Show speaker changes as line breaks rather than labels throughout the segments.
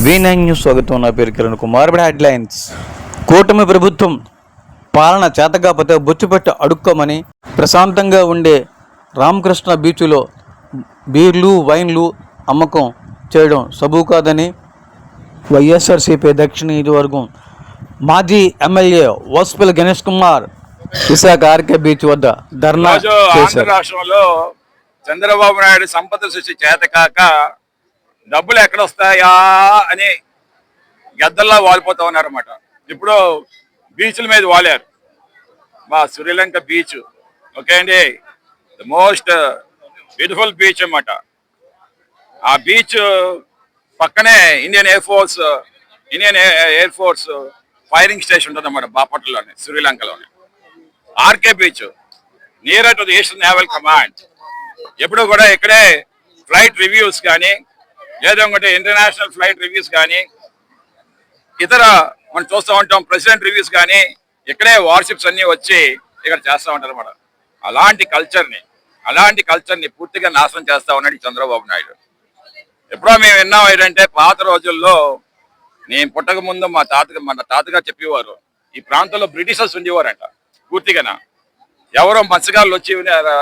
V9 news స్వాగతం. నా పేరు కిరణ్ కుమార్. హెడ్లైన్స్. కూటమి ప్రభుత్వం పాలన చేతకాకపోతే బొచ్చుపెట్టి అడుక్కోమని ప్రశాంతంగా ఉండే రామకృష్ణ బీచ్లో బీర్లు వైన్లు అమ్మకం చేయడం సబూ కాదని వైఎస్ఆర్సీపీ దక్షిణ నియోజకవర్గం మాజీ MLA Vasupalli Ganesh Kumar Visakha RK beach వద్ద ధర్నా చేశారు.
రాష్ట్రంలో చంద్రబాబు నాయుడు సంపద సృష్టి చేతకాక డబ్బులు ఎక్కడొస్తాయా అని గద్దల్లా వాలిపోతా ఉన్నారన్నమాట. ఇప్పుడు బీచ్ల మీద వాలారు. మా శ్రీలంక బీచ్ ఓకే అండి, ద మోస్ట్ బ్యూటిఫుల్ బీచ్ అన్నమాట. ఆ బీచ్ పక్కనే Indian air force firing station ఉంటుంది అన్నమాట, బాపట్లలోనే, శ్రీలంకలోనే. RK beach near to the eastern naval command. ఎప్పుడు కూడా ఇక్కడే ఫ్లైట్ రివ్యూస్ కానీ లేదంటే ఇంటర్నేషనల్ ఫ్లైట్ రివ్యూస్ కానీ ఇతర మనం చూస్తూ ఉంటాం ప్రెసిడెంట్ రివ్యూస్ కానీ ఇక్కడే వార్షిప్స్ అన్నీ వచ్చి ఇక్కడ చేస్తూ ఉంటారు అన్నమాట. అలాంటి కల్చర్ని పూర్తిగా నాశనం చేస్తా ఉన్నాడు చంద్రబాబు నాయుడు. ఎప్పుడో మేము విన్నాం ఏంటంటే, పాత రోజుల్లో నేను పుట్టక ముందు మన తాతగారు చెప్పేవారు, ఈ ప్రాంతంలో బ్రిటిషర్స్ ఉండేవారంట. పూర్తిగా ఎవరో మత్స్యకారులు వచ్చి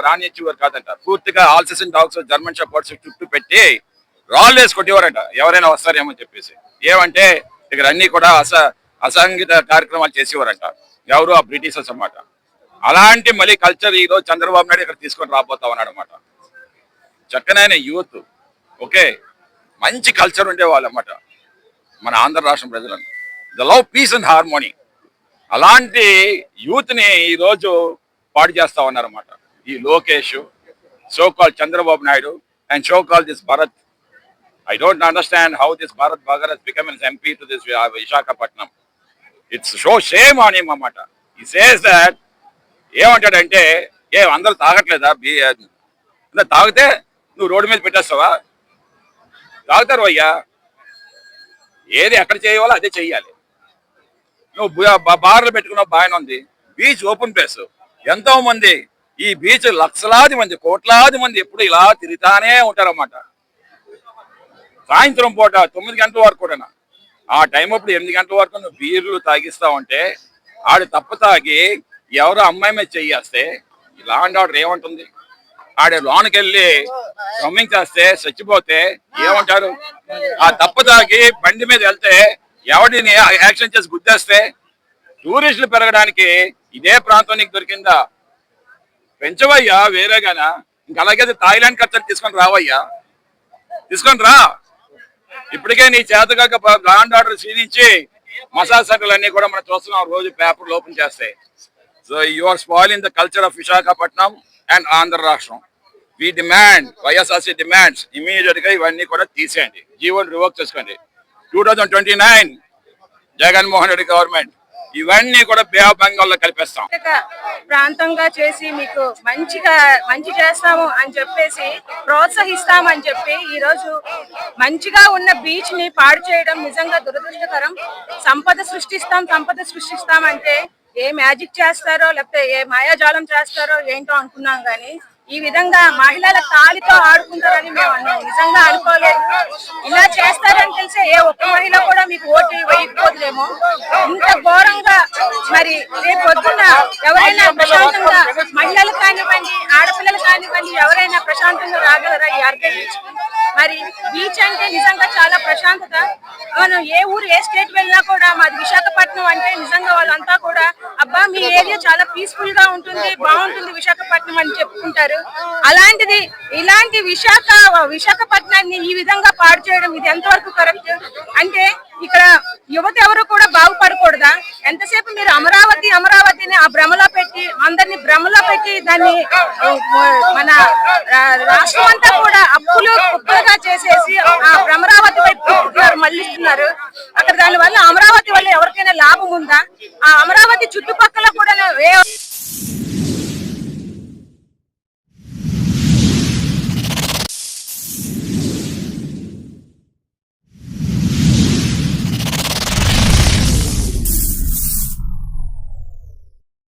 రానిచ్చేవారు కాదంట. పూర్తిగా ఆల్సెసన్ డాగ్స్, జర్మన్ షెపర్డ్స్ చుట్టూ పెట్టి రాళ్ళు వేసి కొట్టేవారంట ఎవరైనా వస్తారేమో చెప్పేసి. ఏమంటే ఇక్కడ అన్ని కూడా అసాంఘిక కార్యక్రమాలు చేసేవారంట ఎవరు, ఆ బ్రిటిషర్స్ అన్నమాట. అలాంటి మళ్ళీ కల్చర్ ఈరోజు చంద్రబాబు నాయుడు ఇక్కడ తీసుకొని రాబోతా ఉన్నాడు అన్నమాట. చక్కనైన యూత్, ఓకే, మంచి కల్చర్ ఉండేవాళ్ళు అన్నమాట మన ఆంధ్ర రాష్ట్రం ప్రజలను. The love piece and harmony. అలాంటి యూత్ని ఈరోజు పాడు చేస్తా ఉన్నారన్నమాట ఈ Lokesh, so call Chandrababu Naidu and so call this Bharat. I don't understand how this Bharat Bhagar has become an MP to this Visakhapatnam. It's so shame on him అన్నమాట. He says that ఏమంటాడంటే, అందరూ తాగట్లేదా, తాగితే నువ్వు రోడ్డు మీద పెట్టేస్తావా? తాగుతారు అయ్యా, ఏది ఎక్కడ చేయాలో అదే చెయ్యాలి. నువ్వు బార్లు పెట్టుకున్నావు బాగానే ఉంది, బీచ్ ఓపెన్ ప్లేస్, ఎంతో మంది ఈ బీచ్ లక్షలాది మంది కోట్లాది మంది ఎప్పుడు ఇలా తిరుగుతానే ఉంటారన్నమాట. సాయంత్రం పూట 9 గంటల వరకు కూడా, ఆ టైం అప్పుడు 8 గంటల వరకు నువ్వు బీర్లు తాగిస్తా ఉంటే ఆడు తప్పు తాగి ఎవరో అమ్మాయి మీద చెయ్యేస్తే ఇలాంటి ఆర్డర్ ఏమంటుంది? ఆడ లోనికి వెళ్ళి స్విమ్మింగ్ చేస్తే చచ్చిపోతే ఏమంటారు? ఆ తప్పు తాగి బండి మీద వెళ్తే ఎవడిని యాక్షన్ చేసి గుద్దేస్తే టూరిస్టులు పెరగడానికి ఇదే ప్రాంతం నీకు దొరికిందా? పెంచవయ్యా వేరేగానా. ఇంక అలాగే థాయిలాండ్ ఖర్చులు తీసుకొని రావయ్యా, తీసుకొని రా. ఇప్పటికే నీ చేతగాక ల్యాండ్ ఆర్డర్ క్షీణించి మసాజ్ సెంటర్లు అన్ని కూడా మనం చూస్తున్నాం రోజు పేపర్లు ఓపెన్ చేస్తే. So you are spoiling the culture of Visakhapatnam and Andhra రాష్ట్రం. We demand, YSRC demands immediate గా ఇవన్నీ కూడా తీసేయండి, జీవోని రివోక్ చేసుకోండి. 2029 జగన్మోహన్ రెడ్డి గవర్నమెంట్ ఇవన్నీ కూడా బే ఆఫ్ బెంగాల్ లో కలిపేస్తాం.
ప్రాంతంగా చేసి మీకు మంచి చేస్తాము అని చెప్పేసి ప్రోత్సహిస్తామని చెప్పి ఈ రోజు మంచిగా ఉన్న బీచ్ ని పాడు చేయడం నిజంగా దురదృష్టకరం. సంపద సృష్టిస్తాం అంటే ఏ మ్యాజిక్ చేస్తారో లేకపోతే ఏ మాయాజాలం చేస్తారో ఏంటో అనుకున్నాం కానీ ఈ విధంగా మహిళల తాళితో ఆడుకుంటారని మేము నిజంగా అనుకోలేదు. ఇలా చేస్తారని తెలిసే ఏ ఒక్క మహిళ కూడా మీకు ఓటు వేయకపోతుందేమో. ఇంత ఘోరంగా మరి రేపు పొద్దున్న ఎవరైనా ప్రశాంతంగా, మహిళలు కానివ్వండి ఆడపిల్లలు కానివ్వండి, ఎవరైనా ప్రశాంతంగా రాగలరా ఈ ఆర్కే బీచ్? మరి బీచ్ అంటే నిజంగా చాలా ప్రశాంతత. మనం ఏ ఊరు ఏ స్టేట్ వెళ్ళినా కూడా మాది విశాఖపట్నం అంటే నిజంగా వాళ్ళంతా కూడా అబ్బా మీ ఏరియా చాలా పీస్ఫుల్ గా ఉంటుంది, బాగుంటుంది విశాఖపట్నం అని చెప్పుకుంటారు. అలాంటిది ఇలాంటి విశాఖపట్నాన్ని ఈ విధంగా పాడు చేయడం ఇది ఎంతవరకు కరెక్ట్? అంటే ఇక్కడ యువత ఎవరు కూడా బాగుపడకూడదా? ఎంతసేపు మీరు అమరావతిని ఆ భ్రమలో పెట్టి అందరినీ దాన్ని మన రాష్ట్రం అంతా కూడా అప్పులు కుప్పలుగా చేసేసి ఆ అమరావతి వైపు మళ్ళిస్తున్నారు. అక్కడ దాని వల్ల అమరావతి వల్ల ఎవరికైనా లాభం ఉందా? ఆ అమరావతి చుట్టుపక్కల కూడా